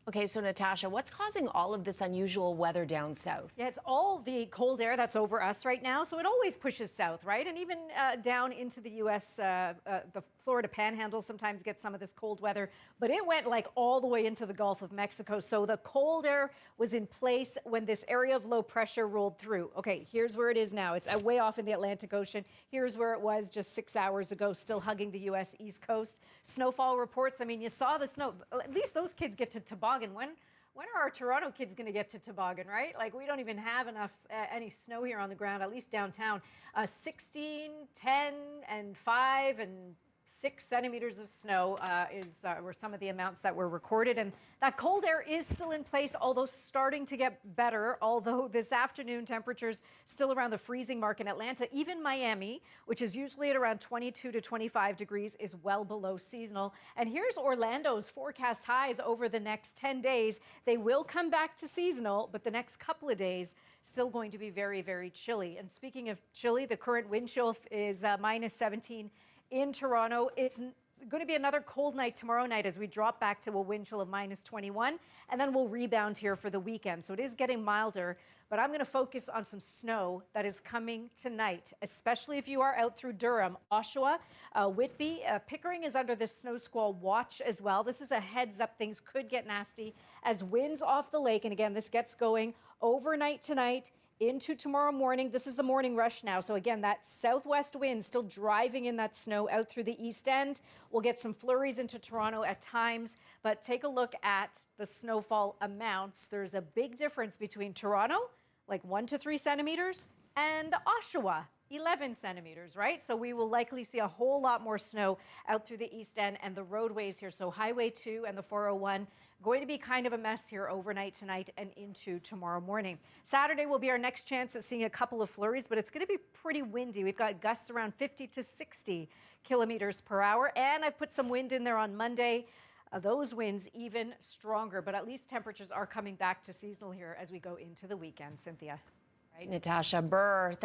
Okay, so Natasha, what's causing all of this unusual weather down south? Yeah, it's all the cold air that's over us right now. So it always pushes south, right? And even down into the U.S., the Florida panhandle sometimes gets some of this cold weather. But it went like all the way into the Gulf of Mexico. So the cold air was in place when this area of low pressure rolled through. Okay, here's where it is now. It's way off in the Atlantic Ocean. Here's where it was just 6 hours ago, still hugging the U.S. East Coast. Snowfall reports. I mean, you saw the snow. At least those kids get to toboggan. When are our Toronto kids going to get to toboggan, right? Like, we don't even have enough, any snow here on the ground, at least downtown. 16, 10, and 5, and 6 centimeters of snow were some of the amounts that were recorded. And that cold air is still in place, although starting to get better. Although this afternoon, temperatures still around the freezing mark in Atlanta. Even Miami, which is usually at around 22 to 25 degrees, is well below seasonal. And here's Orlando's forecast highs over the next 10 days. They will come back to seasonal, but the next couple of days still going to be very, very chilly. And speaking of chilly, the current wind chill is minus 17 in Toronto. It's going to be another cold night tomorrow night as we drop back to a wind chill of minus 21, and then we'll rebound here for the weekend. So it is getting milder, but I'm going to focus on some snow that is coming tonight, especially if you are out through Durham, Oshawa, Whitby. Pickering is under the snow squall watch as well. This is a heads up. Things could get nasty as winds off the lake. And again, this gets going overnight tonight into tomorrow morning. This is the morning rush now. So again, that southwest wind still driving in that snow out through the east end. We'll get some flurries into Toronto at times, but take a look at the snowfall amounts. There's a big difference between Toronto, like 1 to 3 centimeters, and Oshawa, 11 centimeters, right? So we will likely see a whole lot more snow out through the east end and the roadways here. So Highway 2 and the 401 going to be kind of a mess here overnight tonight and into tomorrow morning. Saturday will be our next chance at seeing a couple of flurries, but it's going to be pretty windy. We've got gusts around 50 to 60 kilometers per hour, and I've put some wind in there on Monday. Those winds even stronger, but at least temperatures are coming back to seasonal here as we go into the weekend. Cynthia. Right, Natasha Burr, thank